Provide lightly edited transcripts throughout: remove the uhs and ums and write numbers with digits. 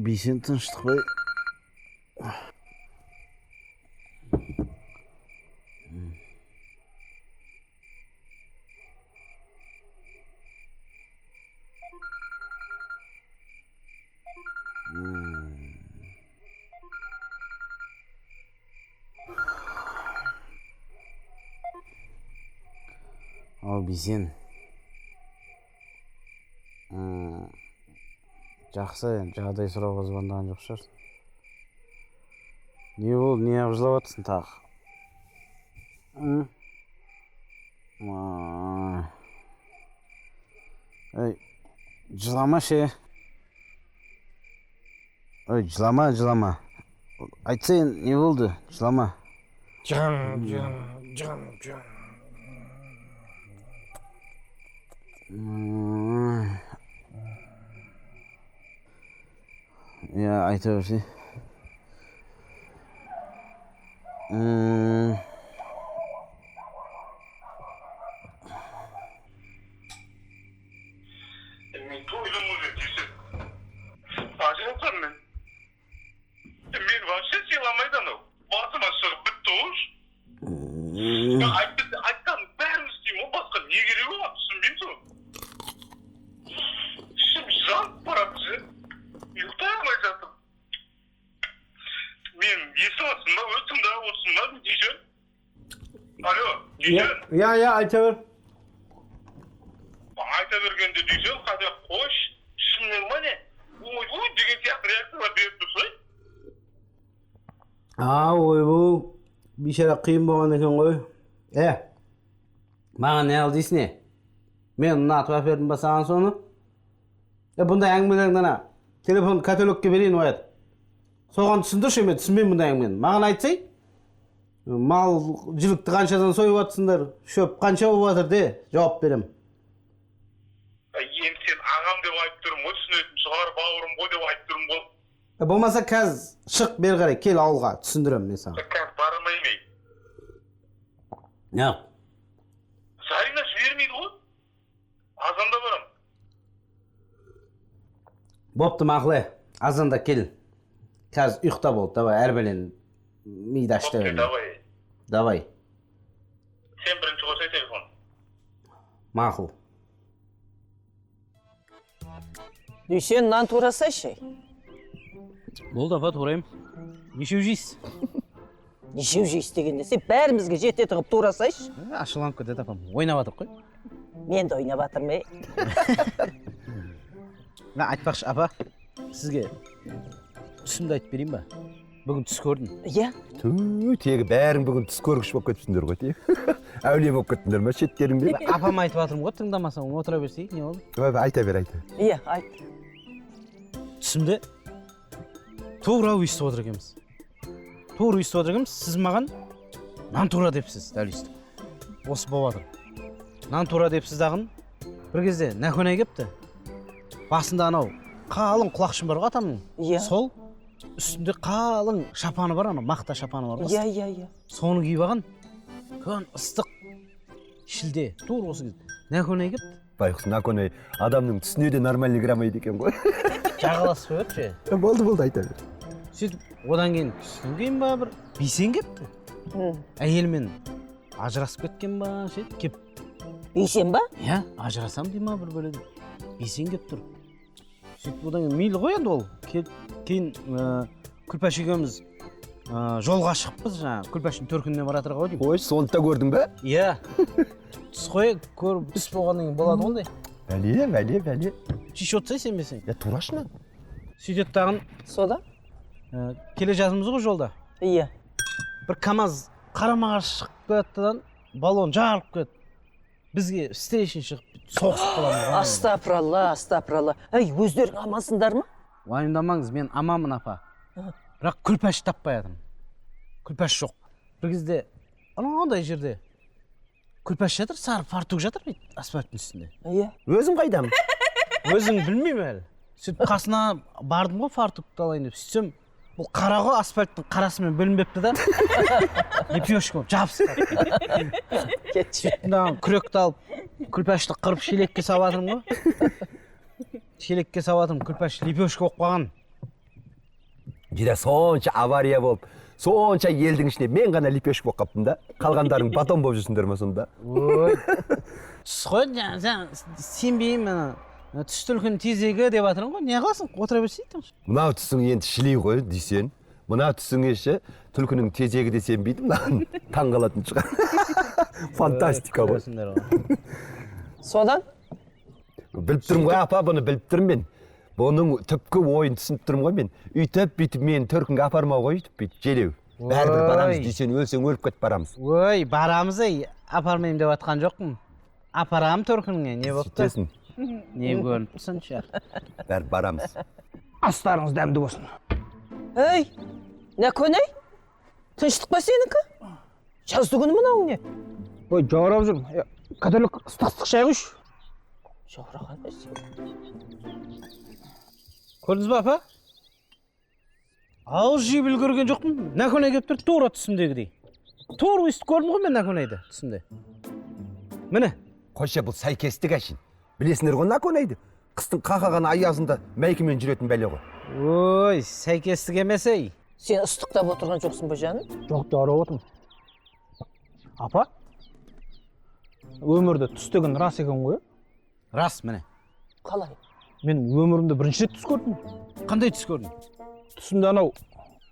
Бейсен тыныштықбай. Ал Бейсен. Жақсы, жағдай сұрауға звондаған жоқ шығарсың. Не болды, не ағып жылап жатсың тағы? Ой, жылама ше. Ой, жылама. Айтсайын, не болды? Жылама. Жан. Ya, ayta berсе. Men to'ydim o'zi deysiz. Ajabsan men. Men вообще сыйламайды анау. Басыма шығып бітті уж. Айтқан бәрін істеймін ғой, басқа не керек оған, түсінбеймін соны. Ішім жанып барады же. ұйықтай алмай жатыр. Мен естімейсің ба, өтсің ба, Дүйсен? Алло, Дүйсен? Я, айта бер. Айта бергенде Дүйсен, қазір қош, шынымен ма не? Ой, деген сияқты реакциялар беріп тұрсың. Ой, бұл бейшара қиын болған екен ғой. Маған не ал дейсің не? Мен ұнатып әпердім ба саған соны? Бұндай әңгімелердің ана телефон каталогке берейін ояды. Соған түсіндірші мен, түсінбеймін бұндай әңгімені. Маған айтсай, мал жілікті қаншадан сойып атсыңдар, шөп қанша болып жатыр де, жауап берем. Енді сен ағам деп айтып тұрмын ғой, түсінетін шығар, бауырым ғой деп айтып тұрмын ғой. Болмаса қазір шық бері қарай, кел ауылға, түсіндірем мен саған. Қазір бармаймын. Не? Зарина жібермейді ғой. Азанда барам. Бопты мақлы, азанда кел. Қазір ұйықта бол, давай, әрбәлен миды ашты өйін. Давай. Сен бірінші қосай телефон. Мақыл. Дүйсен, нан турасайшы. Болды, апа, турайым. Нешеу жейсіз? Нешеу жейсіз дегенде, сен бәрімізге жететін қып турасайшы. Ашыланып кетеді, апам. Ойнап атыр қой. Мен де ойнап атырмай. Айтпақшы, апа, сізге түсімді айтып берейін ба? Бүгін түс көрдім. Иә? Тегі бәрің бүгін түс көргіш болып кетіпсіңдер ғой, тегі. Әулие болып кеттіңдер ме, шеттеріңде? Апам айтып атырмын ғой, тыңдамасам, отыра берсейік, не болды? Айта бер. Иә, айт. Түсімде тура үйістіп отыр екенбіз. Сіз маған нан тура депсіз, дәл үйістіп. Осы болып атыр. Нан тура депсіз дағын, бір кезде нәкөнай кепті. Басында анау қалың құлақшын бар ғой атамның. Иә. Сол үстінде қалың шапаны бар, анау мақта шапаны бар. Иә. Соны киіп алған, көн ыстық шілде, тур осы кезде. Нәкөнай кепті. Байқұс, нәкөнай адамның түсіне де нормальный кірамайды екен ғой. Жағаласып өтші. Болды, айта бер. Сөйтіп, одан кейін түстен кейін ба бір бейсен кепті. Әйелмен ажырасып кеткен ба, кеп. Бейсен ба? Иә, ажырасам дей ма бір бөледі. Бейсен кеп тұр. Сөйтіп, одан кейін мейлі ғой енді ол. Кейін Күлпәш екеуміз жолға шығыппыз, Күлпәштің төркініне баратыр ғой деймін. Қойш, соны да көрдің бе? Иә. Түс қой, көріп түс болғаннан кейін болады ондай. Бәле. Шеше отсай сенбесең. Я турашына. Сөйтет тағын. Сода? Келе жатырмыз ғой жолда. Иә. Бір КамАЗ қарама-қарсы шығып кетті, баллон жарылып кетті. Бізге встречный шығып соғысып қаламыз. Астапыралла. Әй, өздерің амансыңдар ма? Уайымдамаңыз, мен аманмын, апа. Бірақ Күлпәш таппай жатырмын. Күлпәш жоқ. Бір кезде anандай жерде күлпәш жатыр, сары фартук жатыр бит асфальттың үстінде. Иә. Өзің қайдам? Өзің білмеймін әлі. Сөйтіп қасына бардым ғой фартукты алайын деп. Сөйтсем, бұл қара ғой асфальттың қарасымен бөлінбепті да. Лепешка болып жабысқан. Кетші. Мынаған күректі алып, күлпәшті қырып шелекке салатырмын ғой. Шелекке салатырмын, күлпәш лепешка болып қалған. Жида сонша авария болып, сонша елдің ішінде мен ғана лепешка болып қаптым да. Қалғандарың батон болып жүрсіңдер ме сонда? Ой. Түс қой, сен сенбеймін. Түс түлкінің тезегі деп жатырмын ғой. Не қыласың? Отыра берсейді. Мынау түсің енді шілей ғой дейсен. Мынау түсіңе ше түлкінің тезегі десем бейді, мынаған таң қалатын шығар. Фантастика ғой. Содан? Біліп тұрмын ғой апа, бұны біліп тұрмын мен. Бұның түпкі ойын түсініп тұрмын ғой мен. Үйтіп бүйтіп мен төркінге апармау ғой, үйтіп бүйтіп желеу. Бәрібір барамыз дейсен, өлсең өліп кет барамыз. Ой, барамыз ей, апармайым деп атқан жоқпын. Апарам төркінге, не болыпты? Сөйтесің. Не көрініп тұрсын шығар. Бәрібір барамыз. Астарыңыз дәмді болсын. Ей, не көней? Тыныштық па сенікі? Жазды күні мынау не? Ой, жаурап жүрмін. Католик ыстық шай құйшы. Жаураған нәрсе. Көрдіңіз ба, апа? Ауыз жиып үлгерген жоқпын. Наконай келіп тұр, тура түсімдегідей. Тура өйстіп көрдім ғой мен наконайды түсімде. Міне. Қойшы, бұл сәйкестік әшін. Білесіңдер ғой наконайды. Қыстың қақаған аязында мәйкемен жүретін бәле ғой. Ой, сәйкестік емес ей. Сен ыстықтап отырған жоқсың ба жаным? Жоқ, жаурап отырмын. Апа? Өмірде түс деген рас екен ғой? Рас, міне. Қалай? Мен өмірімде бірінші рет түс көрдім. Қандай түс көрдің? Түсімде анау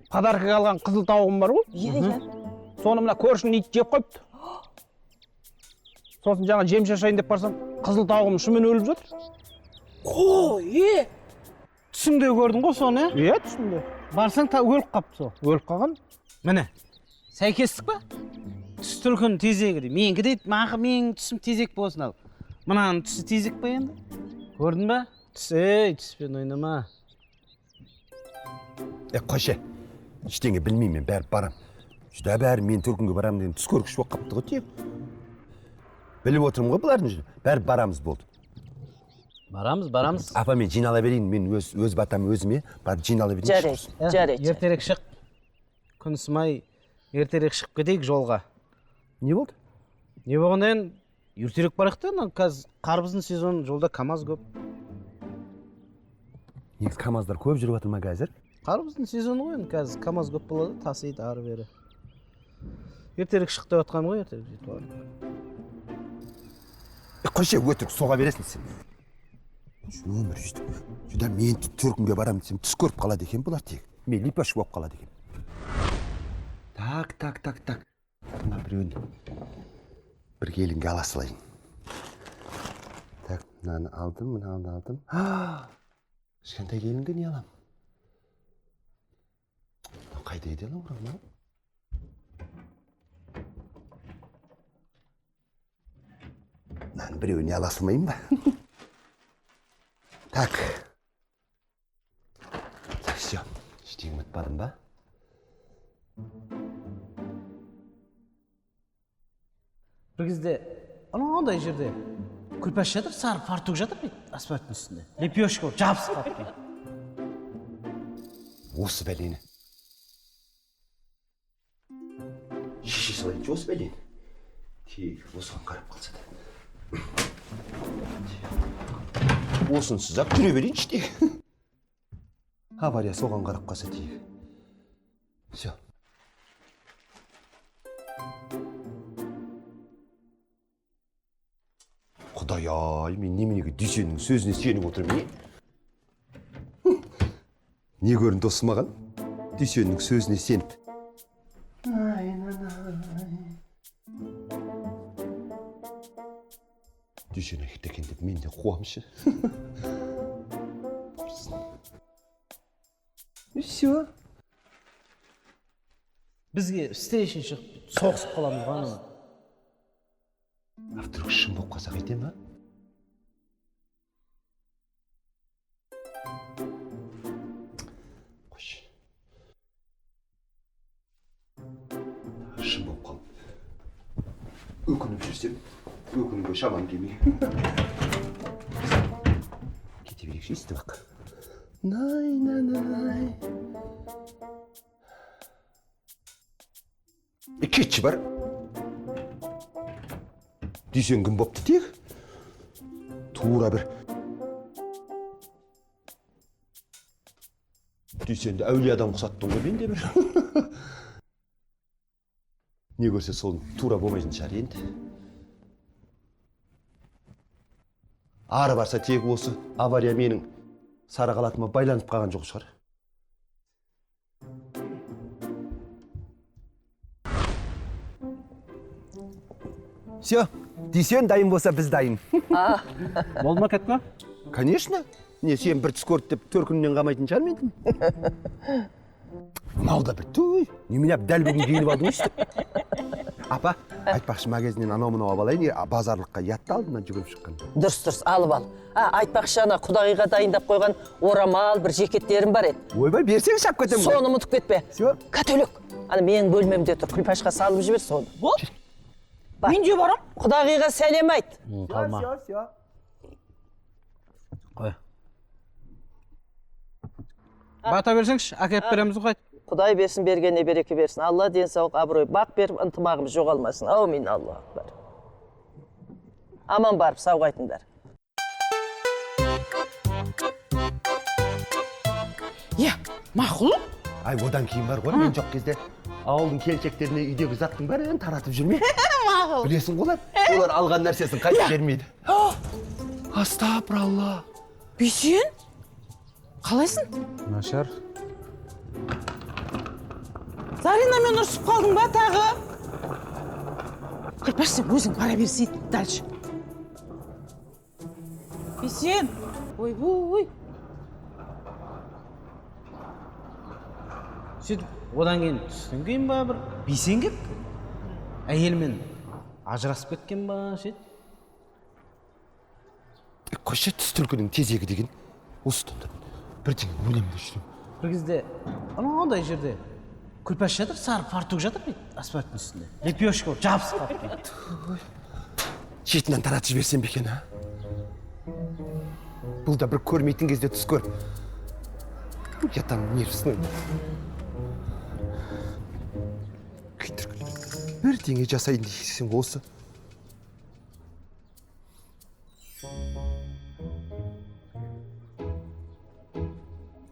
подаркаға алған қызыл тауығым бар ғой? Иә. Соны мына көршінің ит жеп қойыпты. Сосын жаңа жем шашайын деп барсам, қызыл тауығым шымен өліп жатыр. Ой, түсіңде көрдің ғой соны? Иә, түсімде. Барсаң өліп қапты сол. Өліп қалған. Міне, сәйкестік па? Түс түлкінің тезегі дейді. Менікі дейді, менің түсім тезек болсын ал. Мынаның түсі тезек па енді? Көрдің ба? Түспен ойнама. Қойшы, ештеңе білмеймін мен, бәрі барам. Жүда бәрі мен төркінге барам деген түс көргіш болып қапты ғой тек. Біліп отырмын ғой бұлардың жүр. Бәрі барамыз болды. Барамыз. Апа, мен жинала берейін, мен өз батам өзіме барып жинала берейін. Жарайды. Ертерек шық. Күн сымай, ертерек шығып кетейік жолға. Не болды? Не болғанда енді ертерек барайық та, қазір қарбыздың сезоны, жолда КамАЗ көп. Негіз КамАЗдар көп жүріп жатыр ма қазір? Қарбыздың сезоны ғой енді, қазір КамАЗ көп болады, тасиды ары бері. Ертерек шық деп жатқан ғой, ертерек жетіп алайық. Қойшы, өтірік соға бересің сен. Өмір жүздік. Жүда мен төркінге барам десем, түс көріп қалады екен бұлар тек. Мен лепешка болып қалады екен. Так. Мына біреуін бір келінге ала салайын. Так, мынаны алдым. Кішкентай келінге не алам? Қайда еді алам ұрағына? Мынаны біреуіне ала салмайын ба? Так. Все, ештеңе ұмытпадым ба? Бір кезде, анандай жерде күлпәш жатыр, сары фартук жатыр бит асфальттың үстінде. Лепешка болып жабысып қапты. Осы бәлені. Шеше салайыншы осы бәлені. Тек осыған қарап қалса да. Осынсыз ақ жүре берейінші тек. Авария соған қарап қалса тек. Все. Құдай-ай, мен неменеге дүйсеннің сөзіне сеніп отырмын, не көрінді осы маған? Дүйсеннің сөзіне сеніп. Дүйсен айықты екен деп мен де қуамшы. Все. Бізге встреча шығып, соғысып қаламыз ғана. Вдруг шын болып қалса қайтем ба? Қойшы. Шын болып қалып. Өкініп жүрсем, өкінуге шамам келмей. Кете берекші естіп ақ. Най. Кетші бар. Дүйсен кім бопты тек? Тура бір. Дүйсенді әулие адам құсаттың ғой мен де бір. Не көрсе сол тура болмайтын шығар енді. Ары барса тек осы авария менің сары қалатыма байланып қалған жоқ шығар. Все, Дүйсен дайын болса біз дайын. Болды ма кетті ма? Конечно. Не, сен бір түс көрді деп 4 күннен қалмайтын шығар мен. Мынау да бір туй. Немене дәл бүгін келіп алды ғой. Апа, айтпақшы магазиннен анау-мынау алып алайын, базарлыққа ятты алдынан жүгіріп шыққан. Дұрыс, алып ал. Айтпақшы ана құдағиға дайындап қойған орамал, бір жекеттерім бар еді. Ойбай, берсең шап кетемін. Соны ұмытып кетпе. Все. Катөлік. Ана менің бөлмемде тұр, күлпашқа салып жібер соны. Бол. Мен де барам. Құдағиға сәлем айт. Қалма. Все. Қой. Бата берсеңші, әкеп береміз ғой. Құдай берсін, бергеніне береке берсін. Алла денсаулық, абырой, бақ беріп, ынтымағымыз жоғалмасын. Аумин, Аллах бар. Аман барып, сау қайтыңдар. Я, мақұл. Ай, одан кейін бар ғой, мен жоқ кезде ауылдың келіншектеріне үйдегі заттың бәрін таратып жүрме. Мақұл. Білесің ғой, олар алған нәрсесін қайтып бермейді. Астапыралла. Бүйсен? Қалайсың? Нашар. Заринамен ұрсып қалдың ба тағы? Күлпаш, сен өзің бара берсейді дальше. Бүйсен? Ой. Сөйтіп, одан кейін түстен кейін ба бір бейсен кеп? Әйелмен ажырасып кеткен ба, сөйт? Қойшы түс түлкінің тезегі деген осы тұнды. Бірдеңе өлемді жүрем. Бір кезде, анандай жерде Күлпаш жатыр, сары фартук жатыр дейді, асфальттың үстінде. Лепешка болып жабысып қалып дейді. Шетінен таратып жіберсем бе екен, а? Бұл да бір көрмейтін кезде түс көр. Ятам нервісінің. Бірдеңе жасайын дейсің осы.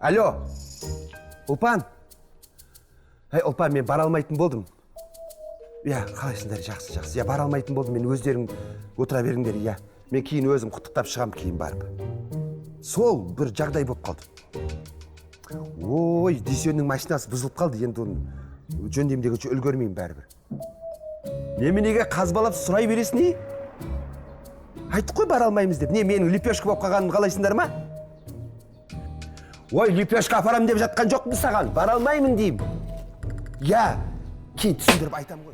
Алло, Ұлпан. Ұлпан, мен бара алмайтын болдым. Қалайсыңдар, жақсы. Бара алмайтын болдым, мен өздерің отыра беріңдер, Мен кейін өзім құттықтап шығам кейін барып. Сол бір жағдай болып қалды. Ой, Дүйсеннің машинасы бұзылып қалды, енді оны жөндемдегенше үлгермеймін бәрібір. Неменеге қазбалап сұрай бересің не? Айттық қой бара алмаймыз деп. Не, менің лепешка болып қалғанын қалайсыңдар ма? Ой, лепешка апарам деп жатқан жоқпын саған. Бара алмаймын деймін. Кейін түсіндіріп айтам ғой.